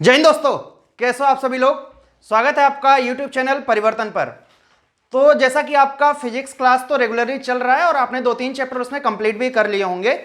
जय हिंद दोस्तों, कैसे हो आप सभी लोग। स्वागत है आपका YouTube चैनल परिवर्तन पर। तो जैसा कि आपका फिजिक्स क्लास तो रेगुलरली चल रहा है और आपने 2-3 चैप्टर उसमें कंप्लीट भी कर लिए होंगे।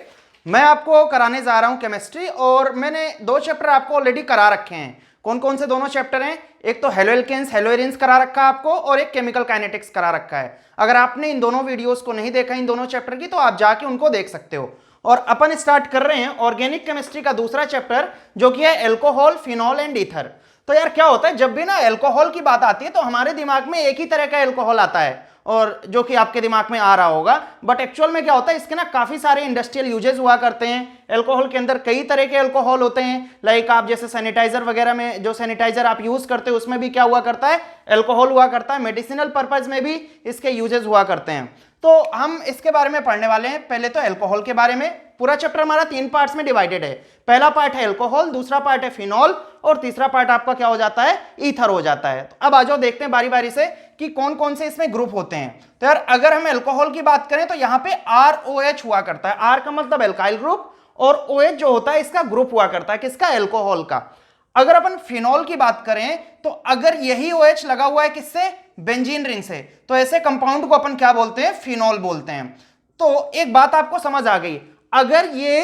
मैं आपको कराने जा रहा हूं केमिस्ट्री और मैंने 2 चैप्टर आपको ऑलरेडी करा रखे हैं। कौन कौन से दोनों चैप्टर हैं? एक तो हेलोएल्केन्स हेलोएरिन्स करा रखा है आपको और एक केमिकल काइनेटिक्स करा रखा है। अगर आपने इन दोनों वीडियोस को नहीं देखा इन दोनों चैप्टर की तो आप जाके उनको देख सकते हो। और अपन स्टार्ट कर रहे हैं ऑर्गेनिक केमिस्ट्री का दूसरा चैप्टर जो कि है एल्कोहल, फिनॉल एंड ईथर। तो यार क्या होता है, जब भी ना एल्कोहल की बात आती है तो हमारे दिमाग में एक ही तरह का एल्कोहल आता है और जो कि आपके दिमाग में आ रहा होगा, बट एक्चुअल में क्या होता है इसके ना काफी सारे इंडस्ट्रियल यूजेस हुआ करते हैं। एल्कोहल के अंदर कई तरह के एल्कोहल होते हैं, लाइक आप जैसे सैनिटाइजर वगैरह में जो सैनिटाइजर आप यूज करते हो उसमें भी क्या हुआ करता है, एल्कोहल हुआ करता है। मेडिसिनल पर्पज में भी इसके यूजेस हुआ करते हैं। तो हम इसके बारे में पढ़ने वाले हैं। पहले तो एल्कोहल के बारे में। पूरा चैप्टर हमारा 3 पार्ट्स में डिवाइडेड है। पहला पार्ट है एल्कोहल, दूसरा पार्ट है फिनॉल और तीसरा पार्ट आपका क्या हो जाता है, ईथर हो जाता है। तो अब आ जाओ देखते हैं बारी बारी से कि कौन कौन से इसमें ग्रुप होते हैं। तो यार अगर हम एल्कोहल की बात करें तो यहाँ पे ROH हुआ करता है। R का मतलब एल्काइल ग्रुप और OH जो होता है इसका ग्रुप हुआ करता है किसका, एल्कोहल का। अगर अपन फिनॉल की बात करें तो अगर यही OH लगा हुआ है किससे, बेंजीन रिंग से, तो ऐसे कंपाउंड को अपन क्या बोलते हैं, फिनॉल बोलते हैं। तो एक बात आपको समझ आ गई, अगर ये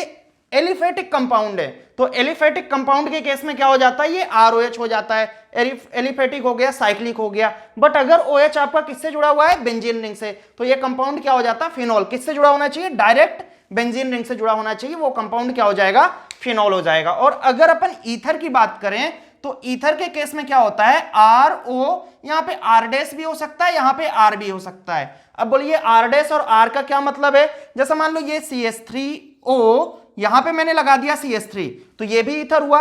एलिफेटिक कंपाउंड है तो एलिफेटिक कंपाउंड के केस में क्या हो जाता है, ये ROH हो जाता है। एलिफेटिक हो गया, साइक्लिक हो गया। बट अगर OH आपका किससे जुड़ा हुआ है, बेंजीन रिंग से, तो ये कंपाउंड क्या हो जाता है, फिनॉल। किससे जुड़ा होना चाहिए, डायरेक्ट बेंजीन रिंग से जुड़ा होना चाहिए, वो कंपाउंड क्या हो जाएगा, फिनॉल हो जाएगा। और अगर अपन ईथर की बात करें तो ईथर के केस में क्या होता है, RO, यहां पे R' भी हो सकता है, यहां पे R भी हो सकता है। अब बोलिए R' और R का क्या मतलब है, जैसे मान लो ये CH3O, यहां पे मैंने लगा दिया CH3 तो ये भी ईथर हुआ।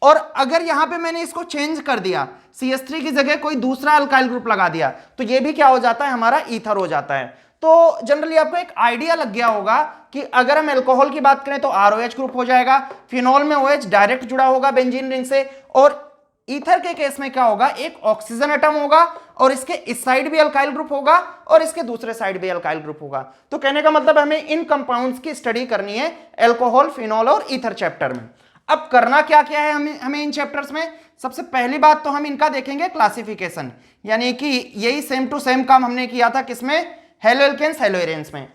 और अगर यहां पे मैंने इसको चेंज कर दिया, CH3 की जगह कोई दूसरा अल्काइल ग्रुप लगा दिया, तो ये भी क्या हो जाता है, हमारा ईथर हो जाता है। तो जनरली आपको एक आइडिया लग गया होगा कि अगर हम एल्कोहल की बात करें तो ROH ग्रुप हो जाएगा, फिनॉल में OH डायरेक्ट जुड़ा होगा बेंजीन रिंग से, और ईथर के केस में क्या होगा, एक ऑक्सीजन एटम होगा और इसके इस साइड भी अल्काइल ग्रुप होगा और इसके दूसरे साइड भी अल्काइल ग्रुप होगा। तो कहने का मतलब हमें इन कंपाउंड्स की स्टडी करनी है एल्कोहल, फिनॉल और ईथर चैप्टर में। अब करना क्या क्या है हमें इन चैप्टर्स में। सबसे पहली बात तो हम इनका देखेंगे क्लासिफिकेशन, यानी कि यही सेम टू सेम काम हमने किया था किसमें, हेलोएल्केन्स हेलोएरिन्स में।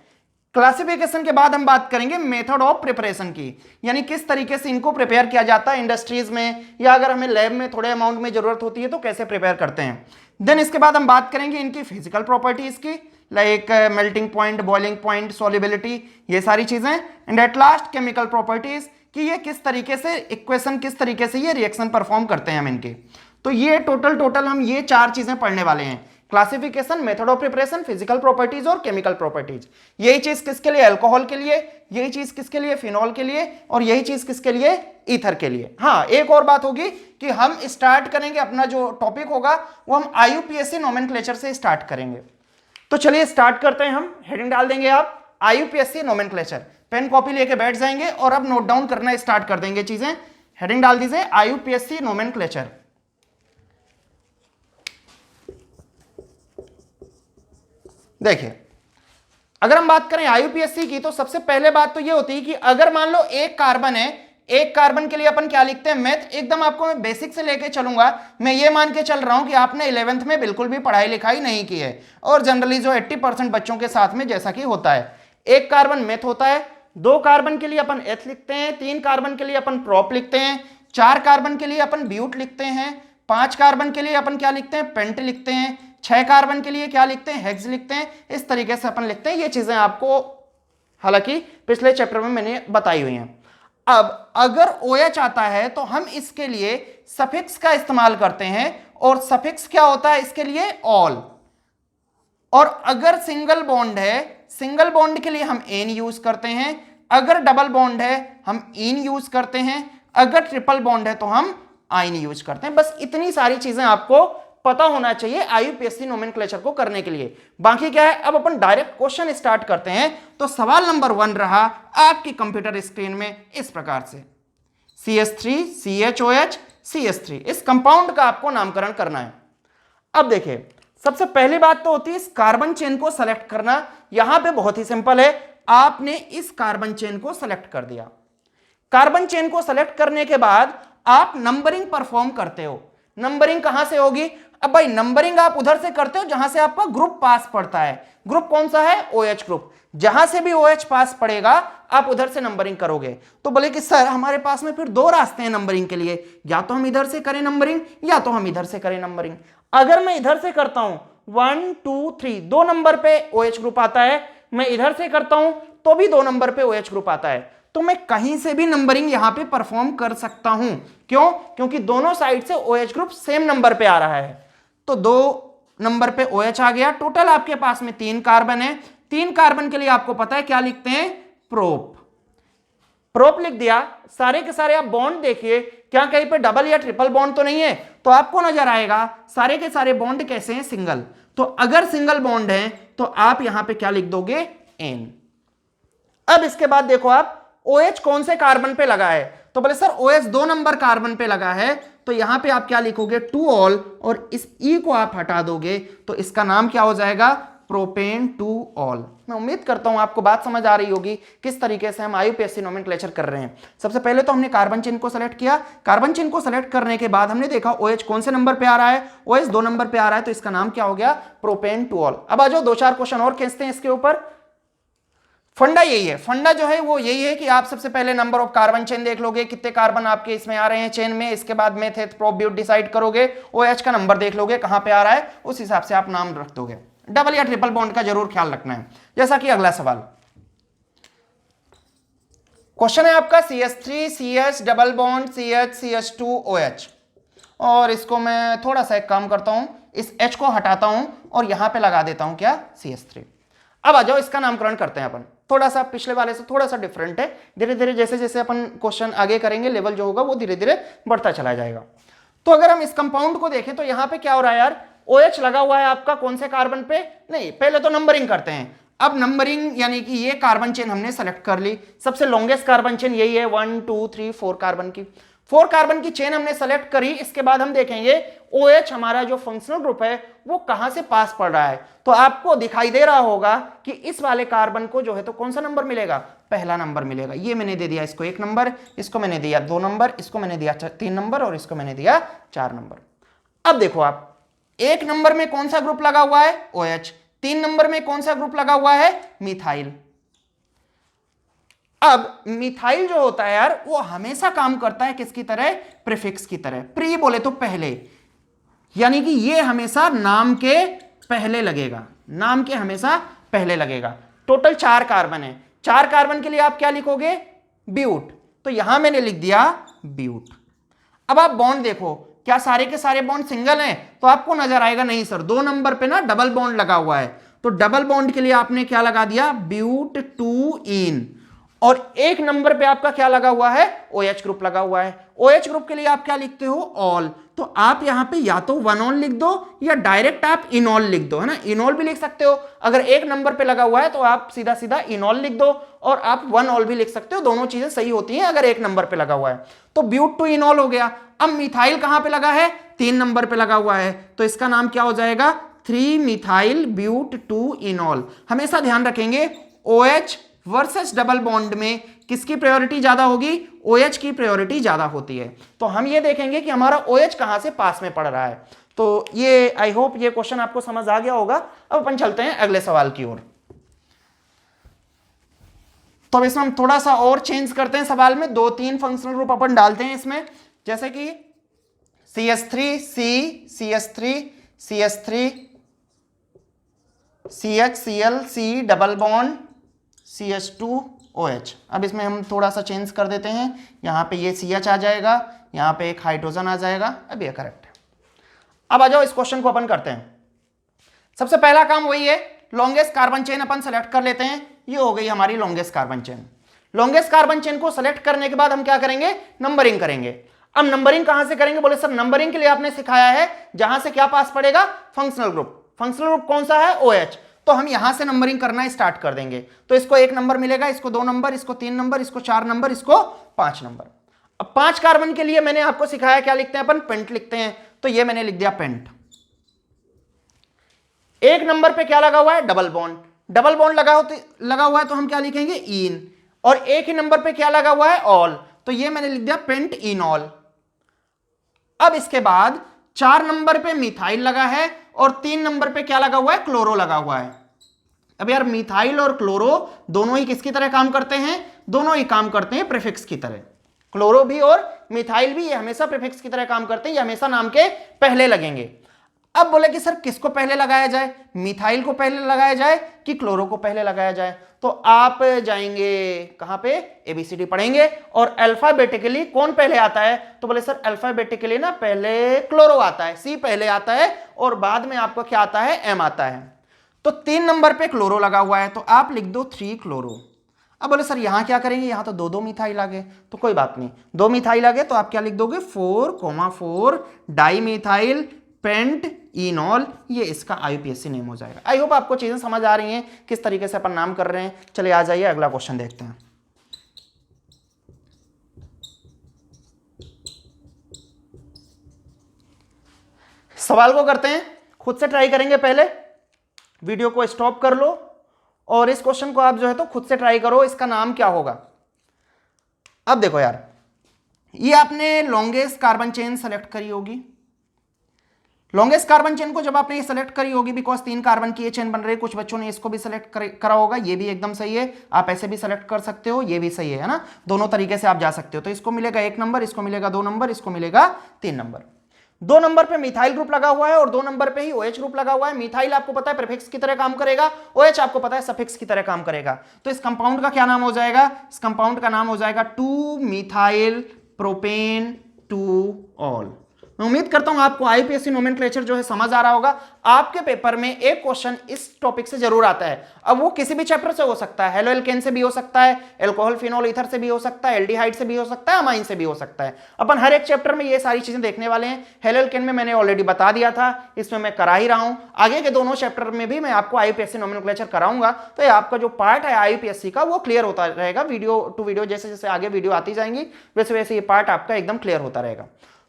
क्लासिफिकेशन के बाद हम बात करेंगे मेथड ऑफ प्रिपरेशन की, यानी किस तरीके से इनको प्रिपेयर किया जाता है इंडस्ट्रीज में, या अगर हमें लैब में थोड़े अमाउंट में जरूरत होती है तो कैसे प्रिपेयर करते हैं। देन इसके बाद हम बात करेंगे इनकी फिजिकल प्रॉपर्टीज की, like melting point, boiling point, solubility, ये सारी चीजें। And at last chemical properties, कि ये किस तरीके से इक्वेशन, किस तरीके से ये रिएक्शन परफॉर्म करते हैं हम इनके। तो ये टोटल हम ये 4 चीजें पढ़ने वाले हैं, classification, method of preparation, physical properties और केमिकल प्रॉपर्टीज। यही चीज किसके लिए, अल्कोहल के लिए, यही चीज किसके लिए, फिनॉल के लिए, और यही चीज किसके लिए, ईथर के लिए। हाँ, एक और बात होगी कि हम स्टार्ट करेंगे अपना जो टॉपिक होगा वो हम IUPAC नोमेनक्लेचर से स्टार्ट करेंगे। तो चलिए स्टार्ट करते हैं। हम हेडिंग डाल देंगे आप IUPAC नोमेनक्लेचर, पेन कॉपी लेके बैठ जाएंगे और अब नोट डाउन करना स्टार्ट कर देंगे चीजें। हेडिंग डाल दीजिए IUPAC नोमेनक्लेचर। देखिए, अगर हम बात करें IUPAC की तो सबसे पहले बात तो ये होती है कि अगर मान लो एक कार्बन है, एक कार्बन के लिए अपन क्या लिखते हैं, मैथ। एकदम आपको मैं बेसिक से लेके चलूंगा। मैं ये मान के चल रहा हूं कि आपने 11th में बिल्कुल भी पढ़ाई लिखाई नहीं की है, और जनरली जो 80% बच्चों के साथ में जैसा कि होता है, एक कार्बन मेथ होता है, 2 कार्बन के लिए अपन एथ लिखते हैं, 3 कार्बन के लिए अपन प्रोप लिखते हैं, 4 कार्बन के लिए अपन ब्यूट लिखते हैं, 5 कार्बन के लिए अपन क्या लिखते हैं, पेंट लिखते हैं, 6 कार्बन के लिए क्या लिखते हैं, हेक्स लिखते हैं। इस तरीके से अपन लिखते हैं। ये चीजें आपको हालांकि पिछले चैप्टर में मैंने बताई हुई हैं। अब अगर OH आता है तो हम इसके लिए सफिक्स का इस्तेमाल करते हैं, और सफिक्स क्या होता है इसके लिए, ऑल। और अगर सिंगल बॉन्ड है, सिंगल बॉन्ड के लिए हम एन यूज करते हैं, अगर डबल बॉन्ड है हम इन यूज करते हैं, अगर ट्रिपल बॉन्ड है तो हम आइन यूज करते हैं। बस इतनी सारी चीजें आपको पता होना चाहिए IUPAC नोमेनक्लेचर को करने के लिए। बाकी क्या है, अब अपन डायरेक्ट क्वेश्चन स्टार्ट करते हैं। तो सवाल नंबर 1 रहा आपकी कंप्यूटर स्क्रीन में इस प्रकार से, CH3 CHOH CH3, इस कंपाउंड का आपको नामकरण करना है। अब देखिए, सबसे पहली बात तो होती है इस कार्बन चेन को सेलेक्ट करना। यहां पे बहुत ही सिंपल है, आपने इस कार्बन चेन को सेलेक्ट कर दिया। कार्बन चेन को सेलेक्ट करने के बाद आप नंबरिंग परफॉर्म करते हो। नंबरिंग कहां से होगी? अब भाई नंबरिंग आप उधर से करते हो जहां से आपका ग्रुप पास पड़ता है। ग्रुप कौन सा है? OH group. जहां से भी OH पास पड़ेगा आप उधर से नंबरिंग करोगे। तो बोले कि सर हमारे पास में फिर दो रास्ते हैं नंबरिंग के लिए, या तो हम इधर से करें नंबरिंग या तो हम इधर से करें नंबरिंग। अगर मैं इधर से करता हूं 1 2 3 दो नंबर पे OH ग्रुप आता है, मैं इधर से करता हूं तो भी 2 नंबर पे OH ग्रुप आता है, तो मैं कहीं से भी नंबरिंग यहां पे परफॉर्म कर सकता हूं। क्यों? क्योंकि दोनों साइड से OH ग्रुप सेम नंबर पे आ रहा है। तो 2 नंबर पे OH आ गया। टोटल आपके पास में 3 कार्बन है। 3 कार्बन के लिए आपको पता है क्या लिखते हैं? प्रोप। प्रोप लिख दिया। सारे के सारे आप बॉन्ड देखिए, क्या कहीं पे डबल या ट्रिपल बॉन्ड तो नहीं है? तो आपको नजर आएगा सारे के सारे बॉन्ड कैसे हैं? सिंगल। तो अगर सिंगल बॉन्ड है तो आप यहां पे क्या लिख दोगे? N। अब इसके बाद देखो आप OH कौन से कार्बन पे लगा है? तो बोले सर OH 2 नंबर कार्बन पे लगा है, तो यहां पे आप क्या लिखोगे? टू ऑल, और इस E को आप हटा दोगे तो इसका नाम क्या हो जाएगा? Propane two all. मैं उम्मीद करता हूं आपको बात समझ आ रही होगी किस तरीके से हम IUPAC नोमेनक्लेचर कर रहे हैं। सबसे पहले तो हमने कार्बन चेन को सेलेक्ट किया। कार्बन चेन को सेलेक्ट करने के बाद हमने देखा OH कौन से नंबर पे आ रहा है? OH 2 नंबर पे आ रहा है, तो इसका नाम क्या हो गया? Propane two all. अब आ जाओ 2-4 क्वेश्चन और खींचते हैं इसके ऊपर। फंडा यही है, फंडा जो है वो यही है कि आप सबसे पहले नंबर ऑफ कार्बन चेन देख लोगे, कितने कार्बन आपके इसमें आ रहे हैं चेन में। इसके बाद मेथ प्रोप ब्यूट डिसाइड करोगे, OH का नंबर देख लोगे कहां पे आ रहा है, उस हिसाब से आप नाम रख दोगे। डबल या ट्रिपल बॉन्ड का जरूर ख्याल रखना है। जैसा कि अगला सवाल क्वेश्चन है आपका CH3 CH double bond CH CH2 OH, और इसको मैं थोड़ा सा एक काम करता हूं, इस H को हटाता हूं और यहां पे लगा देता हूं क्या? CH3। अब आ जाओ इसका नामकरण करते हैं अपन। थोड़ा सा पिछले वाले से थोड़ा सा डिफरेंट है। धीरे धीरे जैसे जैसे अपन क्वेश्चन आगे करेंगे लेवल जो होगा वो धीरे धीरे बढ़ता चला जाएगा। तो अगर हम इस कंपाउंड को देखें तो यहां पे क्या हो रहा है यार? OH लगा हुआ है आपका कौन से कार्बन पे? नहीं, पहले तो नंबरिंग करते हैं। अब नंबरिंग यानी कि ये कार्बन चेन हमने सेलेक्ट कर ली। सबसे लॉन्गेस्ट कार्बन चेन यही है, 1 2 3 4 कार्बन की। 4 कार्बन की चेन हमने सेलेक्ट करी। इसके बाद हम देखेंगे OH हमारा जो फंक्शनल ग्रुप है वो कहां से पास पड़ रहा है। तो आपको दिखाई दे रहा होगा कि इस वाले कार्बन को जो है तो कौन सा नंबर मिलेगा? पहला नंबर मिलेगा। ये मैंने दे दिया इसको 1 नंबर, इसको मैंने दिया 2 नंबर, इसको मैंने दिया 3 नंबर और इसको मैंने दिया 4 नंबर। अब देखो आप 1 नंबर में कौन सा ग्रुप लगा हुआ है? OH। 3 नंबर में कौन सा ग्रुप लगा हुआ है? मिथाइल। अब मिथाइल जो होता है यार वो हमेशा काम करता है किसकी तरह? प्रीफिक्स की तरह। प्री बोले तो पहले, यानी कि ये हमेशा नाम के पहले लगेगा, नाम के हमेशा पहले लगेगा। टोटल 4 कार्बन है। 4 कार्बन के लिए आप क्या लिखोगे? ब्यूट। तो यहां मैंने लिख दिया ब्यूट। अब आप बॉन्ड देखो, क्या सारे के सारे बॉन्ड सिंगल हैं? तो आपको नजर आएगा नहीं सर, 2 नंबर पे ना डबल बॉन्ड लगा हुआ है। तो डबल बॉन्ड के लिए आपने क्या लगा दिया? ब्यूट टू इन। और 1 नंबर पे आपका क्या लगा हुआ है? OH ग्रुप लगा हुआ है। OH ग्रुप के लिए आप क्या लिखते हो? ऑल। तो आप यहां पे या तो 1 ऑल लिख दो या डायरेक्ट आप इनॉल लिख दो, है ना? इनॉल भी लिख सकते हो। अगर 1 नंबर पे लगा हुआ है तो आप सीधा सीधा इनॉल लिख दो, और आप 1 ऑल भी लिख सकते हो। दोनों चीजें सही होती हैं अगर 1 नंबर पे लगा हुआ है। तो ब्यूट टू इनॉल हो गया। अब मिथाइल कहां पे लगा है? 3 नंबर पे लगा हुआ है, तो इसका नाम क्या हो जाएगा? 3 मिथाइल ब्यूट टू इनॉल। हमेशा ध्यान रखेंगे OH वर्सेस डबल बॉन्ड में किसकी प्रायोरिटी ज्यादा होगी? OH की प्रायोरिटी ज्यादा होती है। तो हम ये देखेंगे कि हमारा OH कहां से पास में पड़ रहा है। तो ये आई होप ये क्वेश्चन आपको समझ आ गया होगा। अब अपन चलते हैं अगले सवाल की ओर। तो अब इसमें हम थोड़ा सा और चेंज करते हैं सवाल में, 2-3 फंक्शनल ग्रुप अपन डालते हैं इसमें, जैसे कि CH3 C CH3 CH3 CH Cl C double bond CH2 OH। अब इसमें हम थोड़ा सा चेंज कर देते हैं, यहां पे ये CH आ जाएगा, यहां पे एक हाइड्रोजन आ जाएगा। अब ये करेक्ट है। अब आ जाओ इस क्वेश्चन को अपन करते हैं। सबसे पहला काम वही है, लॉन्गेस्ट कार्बन चेन अपन सेलेक्ट कर लेते हैं। ये हो गई हमारी longest carbon chain. Longest carbon chain को सेलेक्ट करने के बाद हम क्या करेंगे? नंबरिंग करेंगे। अब नंबरिंग कहां से करेंगे? बोले सर नंबरिंग के लिए आपने सिखाया है जहां से क्या पास पड़ेगा? Functional group. फंक्शनल ग्रुप कौन सा है? OH। तो हम यहां से नंबरिंग करना स्टार्ट कर देंगे। तो इसको 1 नंबर मिलेगा, इसको 2 नंबर, इसको 3 नंबर, इसको 4 नंबर, इसको 5 नंबर। अब 5 कार्बन के लिए मैंने आपको सिखाया क्या लिखते हैं अपन? पेंट लिखते हैं। तो ये मैंने लिख दिया पेंट। 1 नंबर पे क्या लगा हुआ है? Double bond. डबल बॉन्ड लगा हुआ है तो हम क्या लिखेंगे? इन। और 1 ही नंबर पे क्या लगा हुआ है? ऑल। तो ये मैंने लिख दिया पेंट इनॉल। अब इसके बाद 4 नंबर पे मिथाइल लगा है और 3 नंबर पे क्या लगा हुआ है, क्लोरो लगा हुआ है। अब यार मिथाइल और क्लोरो दोनों ही किसकी तरह काम करते हैं, दोनों ही काम करते हैं प्रीफिक्स की तरह। क्लोरो भी और मिथाइल भी ये हमेशा प्रीफिक्स की तरह काम करते हैं, ये हमेशा नाम के पहले लगेंगे। अब बोले कि सर किसको पहले लगाया जाए, मिथाइल को पहले लगाया जाए कि क्लोरो को पहले लगाया जाए? तो आप जाएंगे कहां पे, एबीसीडी पढ़ेंगे और अल्फाबेटिकली कौन पहले आता है? तो बोले सर अल्फाबेटिकली ना पहले क्लोरो आता है, सी पहले आता है और बाद में आपको क्या आता है, एम आता है। तो 3 नंबर पे क्लोरो लगा हुआ है, तो आप लिख दो 3 क्लोरो। अब बोले सर यहां क्या करेंगे, यहां तो दो मिथाइल आ गए, तो कोई बात नहीं, 2 मिथाइल आ गए तो आप क्या लिख दोगे, 4,4 डाई मिथाइल पेंट इनॉल, ये इसका आईयूपीएसी नेम हो जाएगा। आई होप आपको चीजें समझ आ रही हैं किस तरीके से अपन नाम कर रहे हैं। चलिए आ जाइए अगला क्वेश्चन देखते हैं। सवाल को करते हैं, खुद से ट्राई करेंगे, पहले वीडियो को स्टॉप कर लो और इस क्वेश्चन को आप जो है तो खुद से ट्राई करो, इसका नाम क्या होगा। अब देखो यार, ये आपने लॉन्गेस्ट कार्बन चेन सेलेक्ट करी होगी। लॉन्गेस्ट कार्बन चेन को जब आपने ये सेलेक्ट करी होगी, बिकॉज 3 कार्बन की ये चेन बन रही है, कुछ बच्चों ने इसको भी सेलेक्ट करा होगा, ये भी एकदम सही है, आप ऐसे भी सेलेक्ट कर सकते हो, ये भी सही है ना, दोनों तरीके से आप जा सकते हो। तो इसको मिलेगा 1 नंबर, इसको मिलेगा 2 नंबर, इसको मिलेगा 3 नंबर। 2 नंबर पे मिथाइल ग्रुप लगा हुआ है और 2 नंबर पे ही OH ग्रुप लगा हुआ है। मिथाइल आपको पता है प्रीफिक्स की तरह काम करेगा, OH आपको पता है सफिक्स की तरह काम करेगा। तो इस कंपाउंड का क्या नाम हो जाएगा, इस कंपाउंड का नाम हो जाएगा 2 मिथाइल प्रोपेन 2 ऑल। मैं उम्मीद करता हूं आपको आईयूपीएसी नोमेनक्लेचर जो है समझ आ रहा होगा। आपके पेपर में एक क्वेश्चन इस टॉपिक से जरूर आता है, अब वो किसी भी चैप्टर से हो सकता है, हेलो एल्केन से भी हो सकता है, एल्कोहल फिनोल ईथर से भी हो सकता है, एल्डिहाइड से भी हो सकता है, अमाइन से भी हो सकता है। अपन हर एक चैप्टर में ये सारी चीजें देखने वाले हैं। हेलो एल्केन में मैंने ऑलरेडी बता दिया था, इसमें मैं करा ही रहा हूं, आगे के दोनों चैप्टर में भी मैं आपको आईयूपीएसी नोमेनक्लेचर कराऊंगा। तो ये आपका जो पार्ट है आईयूपीएसी का वो क्लियर होता रहेगा, वीडियो टू वीडियो जैसे जैसे आगे वीडियो आती जाएंगी वैसे वैसे ये पार्ट आपका एकदम क्लियर होता रहेगा।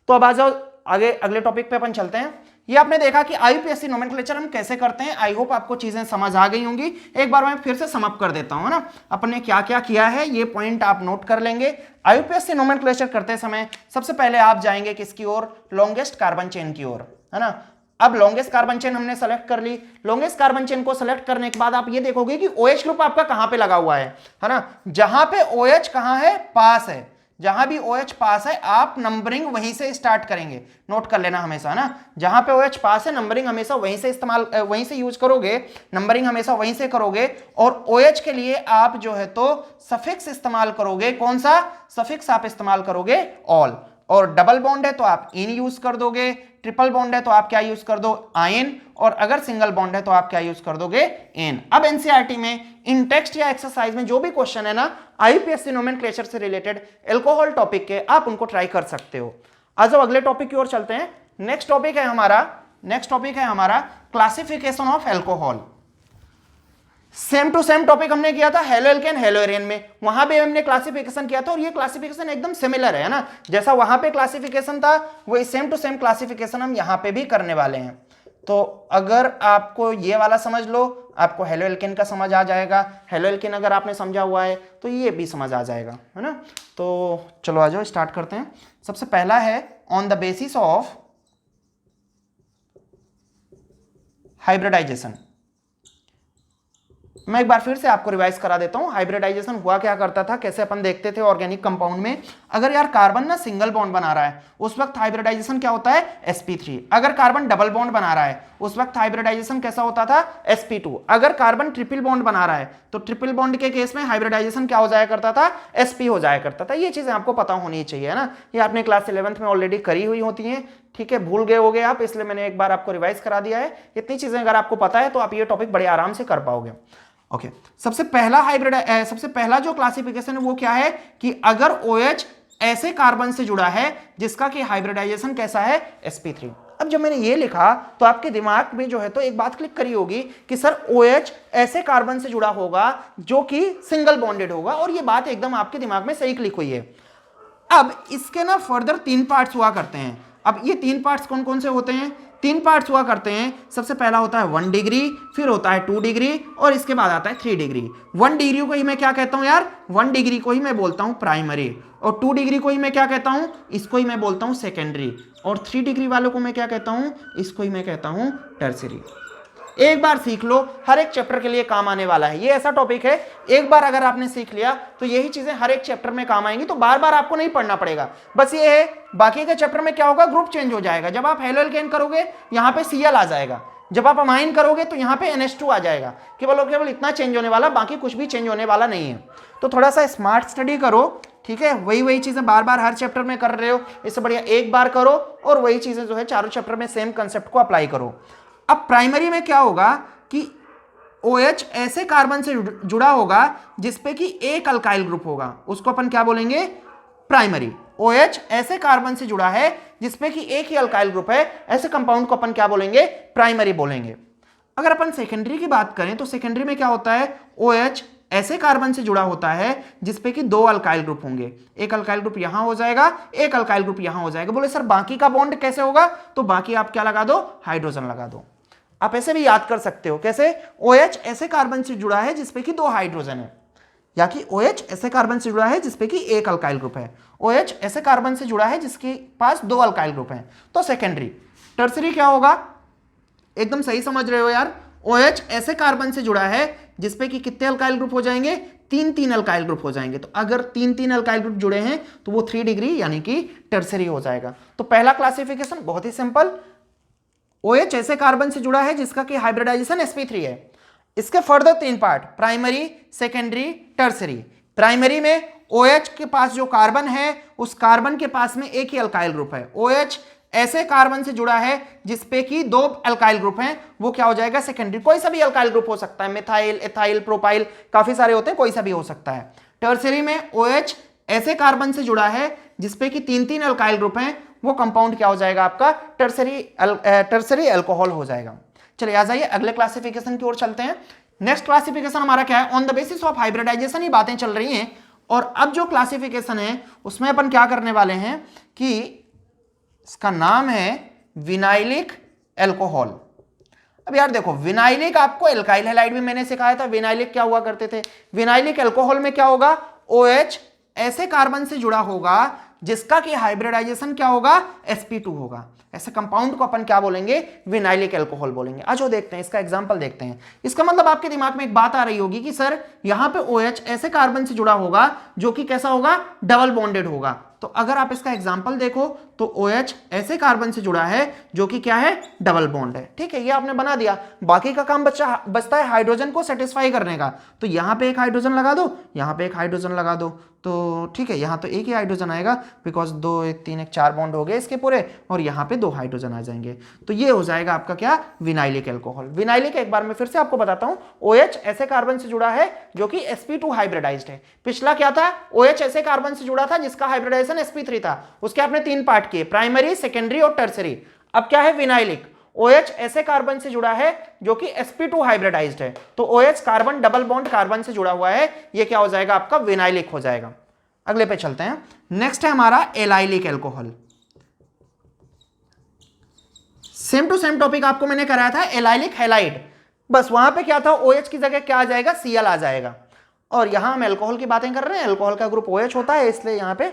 तो अब आ जाओ आगे अगले टॉपिक पे अपन चलते हैं। ये आपने देखा कि आईयूपीएसी नोमेनक्लेचर हम कैसे करते हैं। आई होप आपको चीजें समझ आ गई होंगी। एक बार मैं फिर से सम अप कर देता हूं ना, अपन ने क्या क्या किया है ये पॉइंट आप नोट कर लेंगे। आईयूपीएसी नोमेनक्लेचर करते समय सबसे पहले आप जाएंगे किसकी ओर, लॉन्गेस्ट कार्बन चेन की ओर, है ना। अब लॉन्गेस्ट कार्बन चेन हमने सेलेक्ट कर ली। लॉन्गेस्ट कार्बन चेन को सेलेक्ट करने के बाद आप ये देखोगे कि OH ग्रुप आपका कहां पे लगा हुआ है ना। जहां पे OH कहां है, पास है, जहां भी OH पास है आप नंबरिंग वहीं से स्टार्ट करेंगे, नोट कर लेना हमेशा ना। जहां पे OH पास है नंबरिंग हमेशा वहीं से वहीं से यूज करोगे, नंबरिंग हमेशा वहीं से करोगे। और OH के लिए आप जो है तो सफिक्स इस्तेमाल करोगे, कौन सा सफिक्स आप इस्तेमाल करोगे, ऑल। और डबल बॉन्ड है तो आप इन यूज कर दोगे, ट्रिपल बॉन्ड है तो आप क्या यूज कर दो, आयन, और अगर सिंगल बॉन्ड है तो आप क्या यूज कर दोगे, एन। अब एनसीईआरटी में इन टेक्स्ट या एक्सरसाइज में जो भी क्वेश्चन है ना आईयूपीएसी नोमेनक्लेचर से रिलेटेड एल्कोहल टॉपिक के, आप उनको ट्राई कर सकते हो। आज अब अगले टॉपिक की ओर चलते हैं। नेक्स्ट टॉपिक है हमारा classification of alcohol. Same to same topic हमने किया था हेलो एल्केन हेलो एरियन में, वहां भी हमने क्लासिफिकेशन किया था और ये क्लासिफिकेशन एकदम सिमिलर है ना, जैसा वहां पे क्लासिफिकेशन था वही सेम टू सेम क्लासिफिकेशन हम यहां पे भी करने वाले हैं। तो अगर आपको ये वाला समझ लो, आपको हेलो एल्केन का समझ आ जाएगा। हेलो एल्केन अगर आपने समझा हुआ है तो ये भी समझ आ जाएगा, है ना। तो चलो आ जाओ स्टार्ट करते हैं। सबसे पहला है on the basis of hybridization. मैं एक बार फिर से आपको रिवाइज करा देता हूं। हाइब्रिडाइजेशन हुआ क्या करता था, कैसे अपन देखते थे ऑर्गेनिक कंपाउंड में, अगर यार कार्बन ना सिंगल बॉन्ड बना रहा है उस वक्त हाइब्रिडाइजेशन क्या होता है, sp3। अगर कार्बन डबल बॉन्ड बना रहा है उस वक्त हाइब्रिडाइजेशन कैसा होता था, sp2। अगर कार्बन ट्रिपल बॉन्ड बना रहा है तो ट्रिपल बॉन्ड के केस में हाइब्रिडाइजेशन क्या हो जाया करता था, sp हो जाया करता था। ये चीजें आपको पता होनी चाहिए, है ना, ये आपने क्लास 11th में ऑलरेडी करी हुई होती है, ठीक है, भूल गए होगे आप, इसलिए मैंने एक बार आपको रिवाइज करा दिया है। इतनी चीजें अगर आपको पता है तो आप ये टॉपिक बड़े आराम से कर पाओगे। ओके, सबसे पहला जो क्लासिफिकेशन है वो क्या है कि अगर OH ऐसे कार्बन से जुड़ा है जिसका कि हाइब्रिडाइजेशन कैसा है, sp3। अब जब मैंने ये लिखा तो आपके दिमाग में जो है तो एक बात क्लिक करी होगी कि सर OH ऐसे कार्बन से जुड़ा होगा जो कि सिंगल बॉन्डेड होगा, और ये बात एकदम आपके दिमाग में सही क्लिक हुई है। अब इसके ना फर्दर 3 पार्ट्स हुआ करते हैं। अब ये 3 पार्ट्स कौन कौन से होते हैं, 3 पार्ट्स हुआ करते हैं। सबसे पहला होता है 1 डिग्री, फिर होता है 2 डिग्री और इसके बाद आता है 3 डिग्री। 1 डिग्री को ही मैं क्या कहता हूं यार, 1 डिग्री को ही मैं बोलता हूं प्राइमरी, और 2 डिग्री को ही मैं क्या कहता हूं, इसको ही मैं बोलता हूं सेकेंडरी। और 3 डिग्री वालों को मैं क्या कहता हूं, इसको ही मैं कहता हूं टर्सरी। एक बार सीख लो, हर एक चैप्टर के लिए काम आने वाला है। ये ऐसा टॉपिक है, एक बार अगर आपने सीख लिया तो यही चीजें हर एक चैप्टर में काम आएंगी, तो बार बार आपको नहीं पढ़ना पड़ेगा। बस ये है, बाकी के चैप्टर में क्या होगा, ग्रुप चेंज हो जाएगा। जब आप हेलो एल्केन करोगे यहाँ पे Cl आ जाएगा, जब आप अमाइन करोगे तो यहाँ पे NH2 आ जाएगा। केवल इतना चेंज होने वाला, बाकी कुछ भी चेंज होने वाला नहीं है। तो थोड़ा सा स्मार्ट स्टडी करो, ठीक है। वही चीजें बार बार हर चैप्टर में कर रहे हो, इससे बढ़िया एक बार करो और वही चीजें जो है चारों चैप्टर में सेम कंसेप्ट को अप्लाई करो। अब प्राइमरी में क्या होगा कि OH ऐसे कार्बन से जुड़ा होगा जिसपे कि एक अल्काइल ग्रुप होगा, उसको अपन क्या बोलेंगे, प्राइमरी। OH ऐसे कार्बन से जुड़ा है जिसपे कि एक ही अल्काइल ग्रुप है, ऐसे कंपाउंड को अपन क्या बोलेंगे, प्राइमरी बोलेंगे। अगर अपन सेकेंडरी की बात करें तो सेकेंडरी में क्या होता है, OH ऐसे कार्बन से जुड़ा होता है जिसपे कि 2 अल्काइल ग्रुप होंगे, एक अल्काइल ग्रुप यहां हो जाएगा, एक अल्काइल ग्रुप यहां हो जाएगा। बोले सर बाकी का बॉन्ड कैसे होगा, तो बाकी आप क्या लगा दो, हाइड्रोजन लगा दो। आप ऐसे भी याद कर सकते हो, कैसे, OH ऐसे कार्बन से जुड़ा है जिसपे कि 2 हाइड्रोजन है, या कि OH ऐसे कार्बन से जुड़ा है जिसपे कि एक अल्काइल ग्रुप है, OH ऐसे कार्बन से जुड़ा है जिसके पास 2 अल्काइल ग्रुप हैं, तो सेकेंडरी। टर्सरी क्या होगा, एकदम सही समझ रहे हो यार, OH ऐसे कार्बन से जुड़ा है जिसपे कि कितने अल्काइल ग्रुप हो जाएंगे, 3 अल्काइल ग्रुप हो जाएंगे। तो अगर 3 अल्काइल ग्रुप जुड़े हैं तो वो 3 डिग्री यानी कि टर्सरी हो जाएगा। तो पहला क्लासिफिकेशन बहुत ही सिंपल, OH ऐसे कार्बन से जुड़ा है जिसका कि हाइब्रिडाइजेशन sp3 है। इसके further 3 part, primary, secondary, tertiary. Primary में OH के पास जो कार्बन है उस कार्बन के पास में एक ही अल्काइल ग्रुप है। OH ऐसे कार्बन से जुड़ा है जिसपे कि 2 अल्काइल ग्रुप हैं, वो क्या हो जाएगा, सेकेंडरी। कोई सा भी अल्काइल ग्रुप हो सकता है, मिथाइल, एथाइल, प्रोपाइल, काफी सारे होते हैं, कोई सा भी हो सकता है। टर्सरी में OH ऐसे कार्बन से जुड़ा है जिसपे कि 3 अल्काइल ग्रुप हैं, वो कंपाउंड क्या हो जाएगा आपका, टर्सरी अल्कोहल हो जाएगा। चलिए आ जाइए अगले क्लासिफिकेशन की ओर चलते हैं। नेक्स्ट क्लासिफिकेशन हमारा क्या है, on the basis of hybridization ही बातें चल रही हैं। और अब जो क्लासिफिकेशन है उसमें अपन क्या करने वाले हैं कि इसका नाम है विनाइलिक एल्कोहल। अब यार देखो, विनाइलिक आपको एल्काइल हैलाइड भी मैंने सिखाया था, विनाइलिक क्या हुआ करते थे। विनाइलिक एल्कोहल में क्या होगा, OH ऐसे कार्बन से जुड़ा होगा जिसका कि हाइब्रिडाइजेशन क्या होगा, sp2 होगा। ऐसे कंपाउंड को अपन क्या बोलेंगे, विनाइलिक एल्कोहल बोलेंगे। आज वो देखते हैं, इसका एग्जांपल देखते हैं। इसका मतलब आपके दिमाग में एक बात आ रही होगी कि सर यहां पे OH ऐसे कार्बन से जुड़ा होगा जो कि कैसा होगा, डबल बॉन्डेड होगा। तो अगर आप इसका एग्जांपल देखो तो OH ऐसे कार्बन से जुड़ा है जो कि क्या है, डबल बॉन्ड है। ठीक है, ये आपने बना दिया। बाकी का काम बचता है हाइड्रोजन को सेटिस्फाई करने का। तो यहां पे एक हाइड्रोजन लगा दो, यहां पे एक हाइड्रोजन लगा दो, तो ठीक है, यहां तो एक ही हाइड्रोजन आएगा बिकॉज 2 1 3 1 4 बॉन्ड हो गए इसके पूरे, और यहां पे 2 हाइड्रोजन आ जाएंगे। तो ये हो जाएगा आपका क्या, विनाइलिक एल्कोहल। विनाइलिक एक बार मैं फिर से आपको बताता हूं, OH ऐसे कार्बन से जुड़ा है जो कि sp2 हाइब्रिडाइज्ड है। पिछला क्या था, OH ऐसे कार्बन से जुड़ा था जिसका हाइब्रिडाइजेशन sp3 था, उसके आपने 3 पार्ट किए, प्राइमरी, सेकेंडरी और टर्सरी। अब क्या है, विनाइलिक, OH ऐसे कार्बन से जुड़ा है जो कि sp2 हाइब्रिडाइज्ड है। तो OH carbon double bond carbon से जुड़ा हुआ है, ये क्या हो जाएगा आपका, विनाइलिक हो जाएगा। अगले पे चलते हैं। नेक्स्ट है हमारा allylic alcohol. Same to same topic आपको मैंने कराया था, एलाइलिक हैलाइड। बस वहां पे क्या था, OH की जगह क्या आ जाएगा, Cl आ जाएगा। और यहां हम एल्कोहल की बातें कर रहे हैं, एल्कोहल का ग्रुप OH होता है, इसलिए यहां पे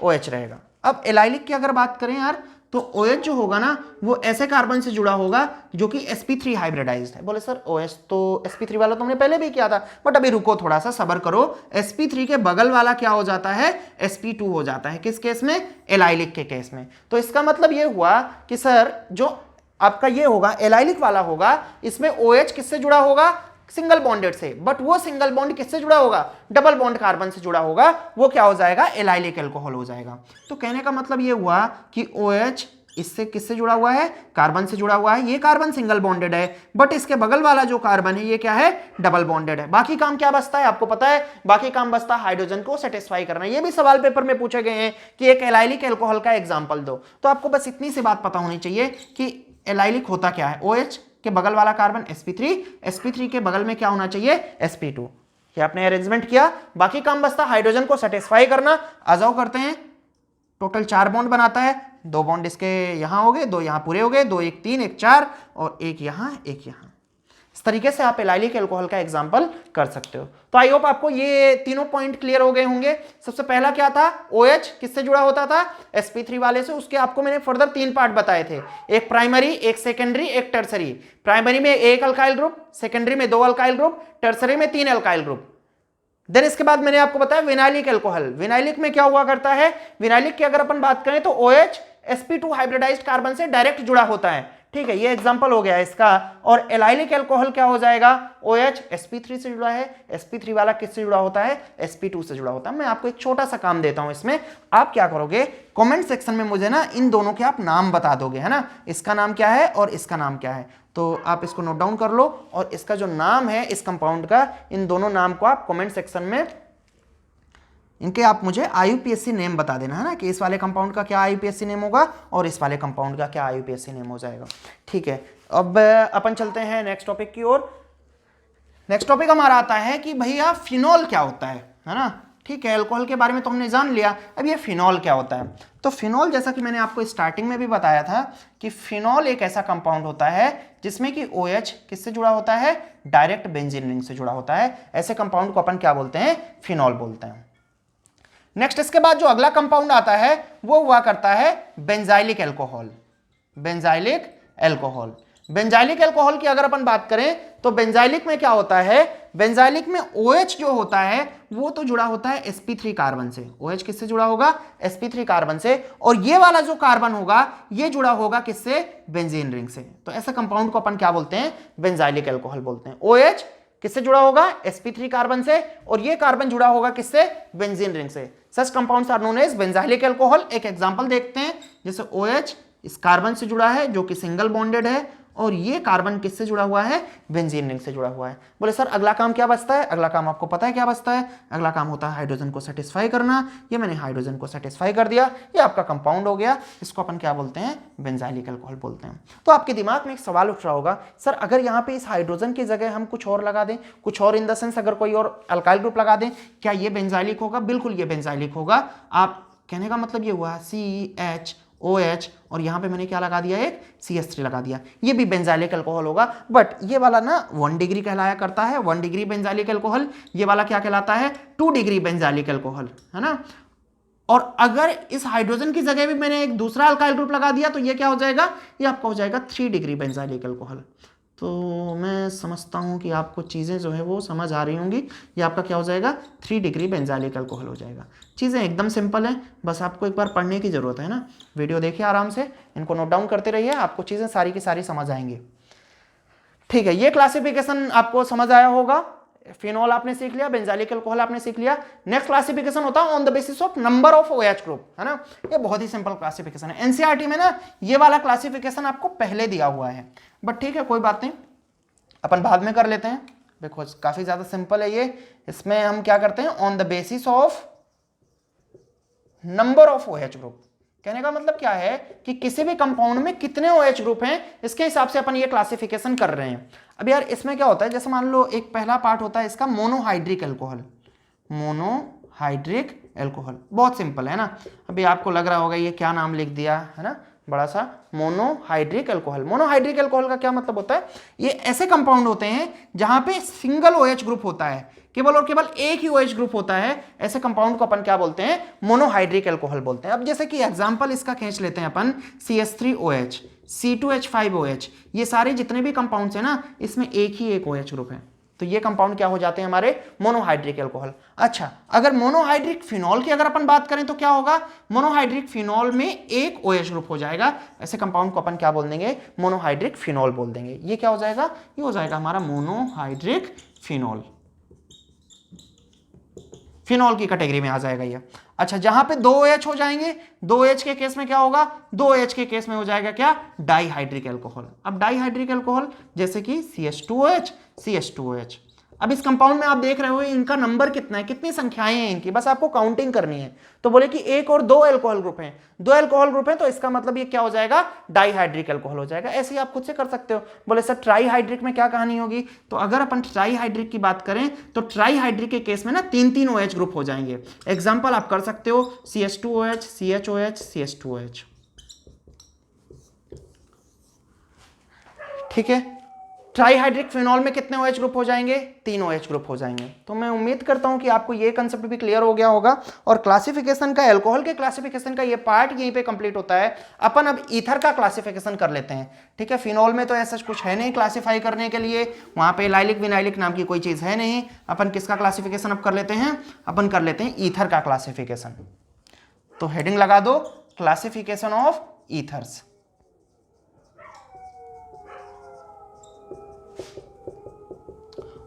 OH रहेगा। अब एलाइलिक की अगर बात करें यार, तो OH जो होगा ना वो ऐसे कार्बन से जुड़ा होगा जो कि sp3 हाइब्रिडाइज्ड है। बोले सर OH तो sp3 वाला तो हमने पहले भी किया था, बट अभी रुको, थोड़ा सा सब्र करो। sp3 के बगल वाला क्या हो जाता है, sp2 हो जाता है। किस केस में, एलाइलिक के केस में। तो इसका मतलब ये हुआ कि सर जो आपका ये होगा एलाइलिक वाला होगा, इसमें OH किससे जुड़ा होगा, सिंगल बॉन्डेड से, बट वो सिंगल बॉन्ड किससे जुड़ा होगा, डबल बॉन्ड कार्बन से जुड़ा होगा, वो क्या हो जाएगा, एलाइलिक एल्कोहल हो जाएगा। तो कहने का मतलब ये हुआ कि OH इससे किससे जुड़ा हुआ है, कार्बन से जुड़ा हुआ है। ये कार्बन सिंगल बॉन्डेड है, बट इसके बगल वाला जो कार्बन है ये क्या है, डबल बॉन्डेड है। बाकी काम क्या बचता है, आपको पता है, बाकी काम बचता है हाइड्रोजन को सेटिस्फाई करना। ये भी सवाल पेपर में पूछे गए हैं कि एक एलाइलिक एल्कोहल का एग्जाम्पल दो। तो आपको बस इतनी सी बात पता होनी चाहिए कि एलाइलिक होता क्या है, OH के बगल वाला कार्बन sp3, sp3 के बगल में क्या होना चाहिए, sp2। ये आपने अरेंजमेंट किया, बाकी काम बचता हाइड्रोजन को सेटिस्फाई करना। आ जाओ करते हैं। टोटल 4 बॉन्ड बनाता है, 2 बॉन्ड इसके यहां हो गए, 2 यहां पूरे हो गए, 2 1 3 1 4 और एक यहां एक यहां। इस तरीके से आप एलाइलिक अल्कोहल का एग्जांपल कर सकते हो। तो आई होप आपको ये तीनों पॉइंट क्लियर हो गए होंगे। सबसे पहला क्या था, OH किससे जुड़ा होता था, sp3 वाले से। उसके आपको मैंने फर्दर 3 पार्ट बताए थे, एक प्राइमरी, एक सेकेंडरी, एक टर्सरी। प्राइमरी में 1 अल्काइल ग्रुप, सेकेंडरी में 2 अल्काइल ग्रुप, टर्सरी में 3 अल्काइल ग्रुप। देन इसके बाद मैंने आपको बताया विनाइलिक अल्कोहल। विनाइलिक में क्या हुआ करता है, विनाइलिक की अगर अपन बात करें तो OH sp2 हाइब्रिडाइज्ड कार्बन से डायरेक्ट जुड़ा होता है, ठीक है, ये एग्जांपल हो गया इसका। और एलाइलिक अल्कोहल क्या हो जाएगा, OH sp3 से जुड़ा है, sp3 वाला किससे जुड़ा होता है, sp2 से जुड़ा होता है। मैं आपको एक छोटा सा काम देता हूं, इसमें आप क्या करोगे, कमेंट सेक्शन में मुझे ना इन दोनों के आप नाम बता दोगे, है ना, इसका नाम क्या है और इसका नाम क्या है। तो आप इसको नोट डाउन कर लो और इसका जो नाम है इस कंपाउंड का, इन दोनों नाम को आप कमेंट सेक्शन में इनके आप मुझे IUPAC नेम बता देना, है ना, कि इस वाले कंपाउंड का क्या IUPAC नेम होगा और इस वाले कंपाउंड का क्या IUPAC नेम हो जाएगा। ठीक है, अब अपन चलते हैं नेक्स्ट टॉपिक की ओर। नेक्स्ट टॉपिक हमारा आता है कि भैया फिनॉल क्या होता है ना। ठीक है, अल्कोहल के बारे में तो हमने जान लिया, अब ये फिनॉल क्या होता है। तो फिनॉल, जैसा कि मैंने आपको स्टार्टिंग में भी बताया था कि फिनॉल एक ऐसा कंपाउंड होता है जिसमें कि OH किससे जुड़ा होता है, डायरेक्ट बेंजीन रिंग से जुड़ा होता है। ऐसे कंपाउंड को अपन क्या बोलते हैं, फिनॉल बोलते हैं। नेक्स्ट इसके बाद जो अगला कंपाउंड आता है वो हुआ करता है benzylic alcohol. Benzylic alcohol, benzylic alcohol की अगर अपन बात करें तो बेंजाइलिक में क्या होता है, बेंजाइलिक में OH जो होता है वो तो जुड़ा होता है sp3 कार्बन से। OH किससे जुड़ा होगा, sp3 कार्बन से, और ये वाला जो कार्बन होगा ये जुड़ा होगा किससे, बेंजीन रिंग से। तो ऐसे कंपाउंड को अपन क्या बोलते हैं, बेंजाइलिक अल्कोहल बोलते हैं। OH किससे जुड़ा होगा, sp3 कार्बन से, और ये कार्बन जुड़ा होगा किससे, बेंजीन रिंग से। Such compounds are known as benzylic alcohol. एक एग्जांपल देखते हैं, जैसे OH इस कार्बन से जुड़ा है जो कि सिंगल बॉन्डेड है, और ये कार्बन किससे जुड़ा हुआ है, बेंजीन रिंग से जुड़ा हुआ है। बोले सर अगला काम क्या बचता है, अगला काम आपको पता है क्या बचता है, अगला काम होता है हाइड्रोजन को सेटिस्फाई करना। ये मैंने हाइड्रोजन को सेटिस्फाई कर दिया, ये आपका कंपाउंड हो गया, इसको अपन क्या बोलते हैं, बेंजाइलिक अल्कोहल बोलते हैं। तो आपके दिमाग में एक सवाल उठ रहा होगा, सर अगर यहाँ पे इस हाइड्रोजन की जगह हम कुछ और लगा दें, कुछ और इन द सेंस अगर कोई और अल्काइल ग्रुप लगा दें, क्या ये बेंजाइलिक होगा? बिल्कुल ये बेंजाइलिक होगा। आप कहने का मतलब ये हुआ CHOH, और यहां पे मैंने क्या लगा दिया, एक CH3 लगा दिया, ये भी बेंजाइलिक अल्कोहल होगा। बट ये वाला ना 1 डिग्री कहलाया करता है, 1 डिग्री बेंजाइलिक अल्कोहल। ये वाला क्या कहलाता है, 2 डिग्री बेंजाइलिक अल्कोहल, है ना। और अगर इस हाइड्रोजन की जगह भी मैंने एक दूसरा अल्काइल ग्रुप लगा दिया तो ये क्या हो जाएगा, ये आपका हो जाएगा 3 डिग्री बेंजाइलिक अल्कोहल। तो मैं समझता हूं कि आपको चीज़ें जो है वो समझ आ रही होंगी। ये आपका क्या हो जाएगा, 3 डिग्री बेंजाइलिक अल्कोहल हो जाएगा। चीज़ें एकदम सिंपल हैं, बस आपको एक बार पढ़ने की ज़रूरत है ना। वीडियो देखिए आराम से, इनको नोट डाउन करते रहिए, आपको चीज़ें सारी की सारी समझ आएंगी। ठीक है, ये क्लासिफिकेशन आपको समझ आया होगा। फिनॉल आपने सीख लिया, बेंजाइलिक अल्कोहल आपने सीख लिया। नेक्स्ट क्लासिफिकेशन होता है on the basis of number of OH group, है ना। ये बहुत ही सिंपल क्लासिफिकेशन है। एनसीईआरटी में ना ये वाला क्लासिफिकेशन आपको पहले दिया हुआ है, बट ठीक है कोई बात नहीं, अपन बाद में कर लेते हैं, बिकॉज काफी ज्यादा सिंपल है ये। इसमें हम क्या करते हैं, on the basis of number of OH group. कहने का मतलब क्या है कि किसी भी कंपाउंड में कितने OH ग्रुप हैं, इसके हिसाब से अपन ये क्लासिफिकेशन कर रहे हैं। अब यार इसमें क्या होता है, जैसे मान लो एक पहला पार्ट होता है इसका मोनोहाइड्रिक अल्कोहल। मोनोहाइड्रिक अल्कोहल बहुत सिंपल है ना। अभी आपको लग रहा होगा ये क्या नाम लिख दिया, है ना, बड़ा सा, मोनोहाइड्रिक अल्कोहल। मोनोहाइड्रिक अल्कोहल का क्या मतलब होता है, ये ऐसे कंपाउंड होते हैं जहां पे सिंगल OH ग्रुप होता है, केवल और केवल एक ही OH ग्रुप होता है। ऐसे कंपाउंड को अपन क्या बोलते हैं, मोनोहाइड्रिक अल्कोहल बोलते हैं। अब जैसे कि एग्जांपल इसका खींच लेते हैं अपन, CH3OH, C2H5OH, ये सारे जितने भी कंपाउंड्स हैं ना, इसमें एक ही एक OH ग्रुप है, तो ये कंपाउंड क्या हो जाते हैं हमारे, मोनोहाइड्रिक अल्कोहल। अच्छा, अगर मोनोहाइड्रिक फिनॉल की अगर अपन बात करें तो क्या होगा, मोनोहाइड्रिक फिनॉल में एक OH ग्रुप हो जाएगा। ऐसे कंपाउंड को अपन क्या बोल देंगे, मोनोहाइड्रिक फिनॉल बोल देंगे। ये क्या हो जाएगा, ये हो जाएगा हमारा मोनोहाइड्रिक फिनॉल, फिनॉल की कैटेगरी में आ जाएगा ये। अच्छा, जहां पे 2 OH हो जाएंगे, 2 OH के केस में क्या होगा, 2 OH के केस में हो जाएगा क्या, डाइहाइड्रिक अल्कोहल। अब डाइहाइड्रिक अल्कोहल जैसे कि CH2OH, CH2OH। अब इस कंपाउंड में आप देख रहे हो इनका नंबर कितना है, कितनी संख्याएं हैं इनकी, बस आपको काउंटिंग करनी है। तो बोले कि एक और 2 अल्कोहल ग्रुप हैं, 2 अल्कोहल ग्रुप हैं, तो इसका मतलब ये क्या हो जाएगा, डाइहाइड्रिक अल्कोहल हो जाएगा। ऐसे ही आप खुद से कर सकते हो। बोले सर ट्राईहाइड्रिक में क्या कहानी होगी, तो अगर अपन ट्राईहाइड्रिक की बात करें तो ट्राईहाइड्रिक के केस में ना 3-3 OH ग्रुप हो जाएंगे। एग्जाम्पल आप कर सकते हो, CH2OH, CHOH, CH2OH। ठीक है, ट्राईहाइड्रिक फिनॉल में कितने OH ग्रुप हो जाएंगे? 3 OH ग्रुप हो जाएंगे। तो मैं उम्मीद करता हूं कि आपको ये कंसेप्ट भी क्लियर हो गया होगा और क्लासिफिकेशन का, अल्कोहल के क्लासिफिकेशन का ये पार्ट यहीं पे कंप्लीट होता है। अपन अब ईथर का क्लासिफिकेशन कर लेते हैं, ठीक है। फिनॉल में तो ऐसा कुछ है नहीं क्लासिफाई करने के लिए, वहां पे एलाइलिक विनाइलिक नाम की कोई चीज है नहीं। अपन किसका क्लासिफिकेशन अब कर लेते हैं? अपन कर लेते हैं ईथर का क्लासिफिकेशन। तो हेडिंग लगा दो, क्लासिफिकेशन ऑफ ईथर्स।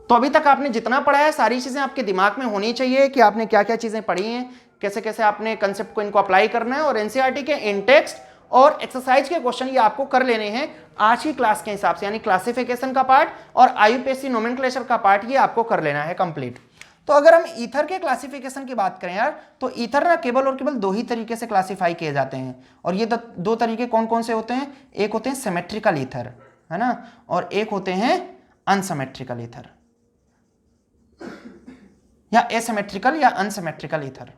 तो अभी तक आपने जितना पढ़ा है सारी चीजें आपके दिमाग में होनी चाहिए कि आपने क्या क्या चीजें पढ़ी हैं, कैसे कैसे आपने कंसेप्ट को इनको अप्लाई करना है। और एनसीईआरटी के इन टेक्स्ट और एक्सरसाइज के क्वेश्चन ये आपको कर लेने हैं आज की क्लास के हिसाब से, यानी क्लासिफिकेशन का पार्ट और आईयूपीएससी नोमेनक्लेचर का पार्ट ये आपको कर लेना है कंप्लीट। तो अगर हम ईथर के क्लासिफिकेशन की बात करें यार, तो ईथर ना केवल और केवल 2 ही तरीके से क्लासिफाई किए जाते हैं। और ये 2 तरीके कौन कौन से होते हैं? एक होते हैं सिमेट्रिकल ईथर, है ना, और एक होते हैं अनसिमेट्रिकल ईथर, या एसिमेट्रिकल या अनसिमेट्रिकल ईथर।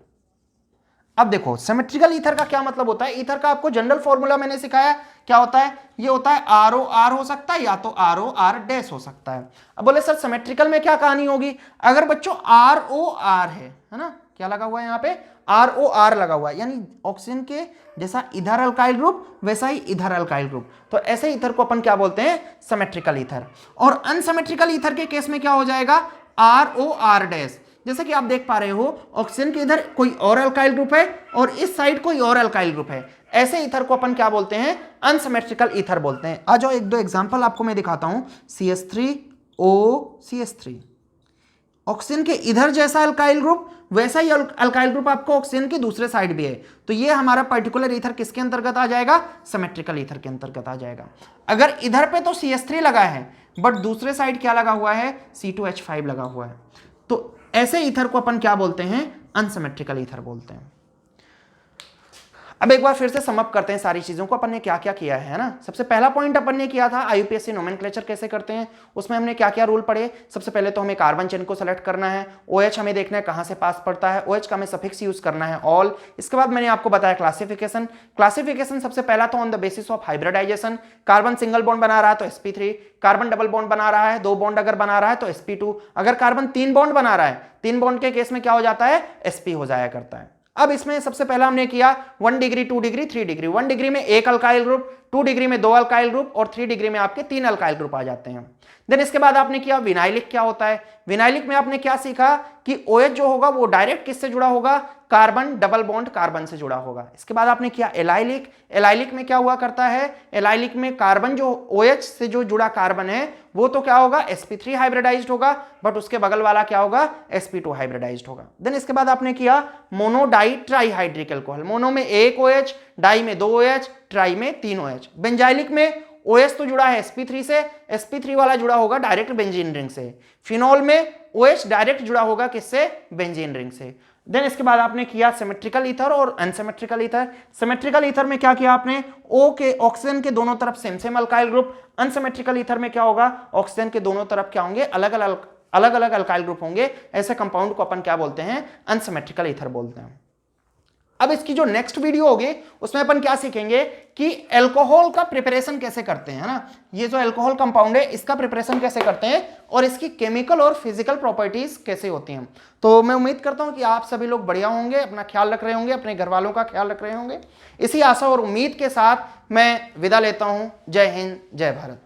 अब देखो सिमेट्रिकल ईथर का क्या मतलब होता है। ईथर का आपको जनरल फॉर्मूला मैंने सिखाया, क्या होता है? ये होता है ROR हो सकता है या तो ROR डैश हो सकता है। अब बोले सर सिमेट्रिकल में क्या कहानी होगी? अगर बच्चों ROR है ना, क्या लगा हुआ है यहाँ पे? ROR लगा हुआ है, यानी ऑक्सीजन के जैसा इधर अल्काइल ग्रुप वैसा ही इधर अल्काइल ग्रुप, तो ऐसे ईथर को अपन क्या बोलते हैं? Symmetrical ether. और अनसिमेट्रिकल ईथर के केस में क्या हो जाएगा? ROR dash. जैसे कि आप देख पा रहे हो ऑक्सीजन के इधर कोई और अल्काइल ग्रुप है और इस साइड कोई और अल्काइल ग्रुप है, ऐसे ईथर को अपन क्या बोलते हैं? अनसिमेट्रिकल ईथर बोलते हैं। आ जाओ 1-2 एग्जांपल आपको मैं दिखाता हूं। CH3OCH3, ऑक्सीजन के इधर जैसा अल्काइल ग्रुप वैसा ही अल्काइल ग्रुप आपको ऑक्सीजन की दूसरे साइड भी है, तो ये हमारा पर्टिकुलर ईथर किसके अंतर्गत आ जाएगा? सिमेट्रिकल ईथर के अंतर्गत आ जाएगा। अगर इधर पे तो CH3 लगा है बट दूसरे साइड क्या लगा हुआ है? C2H5 लगा हुआ है, तो ऐसे ईथर को अपन क्या बोलते हैं? अनसिमेट्रिकल ईथर बोलते हैं। अब एक बार फिर से समअप करते हैं सारी चीजों को, अपन ने क्या क्या किया है ना। सबसे पहला पॉइंट अपन ने किया था आईयूपीएससी नोमेनक्लेचर कैसे करते हैं, उसमें हमने क्या क्या रूल पढ़े। सबसे पहले तो हमें कार्बन चेन को सेलेक्ट करना है, OH हमें देखना है कहां से पास पड़ता है, OH का हमें सफिक्स यूज करना है ऑल। इसके बाद मैंने आपको बताया क्लासिफिकेशन सबसे पहला तो on the basis of hybridization. Carbon single bond बना रहा है तो sp3, कार्बन डबल बॉन्ड बना रहा है, 2 बॉन्ड अगर बना रहा है तो sp2, अगर कार्बन 3 बॉन्ड बना रहा है 3 बॉन्ड के केस में क्या हो जाता है? sp हो जाया करता है। अब इसमें सबसे पहला हमने किया 1 डिग्री 2 डिग्री 3 डिग्री। 1 डिग्री में 1 अल्काइल ग्रुप, 2 डिग्री में 2 अल्काइल ग्रुप और 3 डिग्री में आपके 3 अल्काइल ग्रुप आ जाते हैं। देन इसके बाद आपने किया विनाइलिक क्या होता है। विनाइलिक में आपने क्या सीखा कि OH जो होगा वो डायरेक्ट किससे जुड़ा होगा? कार्बन डबल बॉन्ड कार्बन से जुड़ा होगा। इसके बाद आपने किया एलाइलिक। एलाइलिक में क्या हुआ करता है? एलाइलिक में कार्बन जो OH से जो जुड़ा कार्बन है वो तो क्या होगा? sp3 हाइब्रिडाइज्ड होगा, बट उसके बगल वाला क्या होगा? sp2 हाइब्रिडाइज्ड होगा। देन इसके बाद आपने किया mono di trihydric alcohol. Mono में 1 OH, डाई में 2 OH, ट्राई में 3 OH। बेंजाइलिक में OH तो जुड़ा है sp3 से, sp3 वाला जुड़ा होगा डायरेक्ट बेंजीन रिंग से। फिनॉल में OH डायरेक्ट जुड़ा होगा किससे? बेंजीन रिंग से। देन इसके बाद आपने किया सिमेट्रिकल ईथर और अनसिमेट्रिकल ईथर। सिमेट्रिकल ईथर में क्या किया आपने? O के ऑक्सीजन के दोनों तरफ same same alkyl group. Unsymmetrical ether में क्या होगा? ऑक्सीजन के दोनों तरफ क्या होंगे? अलग अलग अल्काइल ग्रुप होंगे। ऐसे कंपाउंड को अपन क्या बोलते हैं? अनसिमेट्रिकल ईथर बोलते हैं। अब इसकी जो नेक्स्ट वीडियो होगी उसमें अपन क्या सीखेंगे कि अल्कोहल का प्रिपरेशन कैसे करते हैं, है ना। ये जो अल्कोहल कंपाउंड है इसका प्रिपरेशन कैसे करते हैं और इसकी केमिकल और फिजिकल प्रॉपर्टीज कैसे होती हैं। तो मैं उम्मीद करता हूं कि आप सभी लोग बढ़िया होंगे, अपना ख्याल रख रहे होंगे, अपने घर वालों का ख्याल रख रहे होंगे। इसी आशा और उम्मीद के साथ मैं विदा लेता हूं। जय हिंद, जय भारत।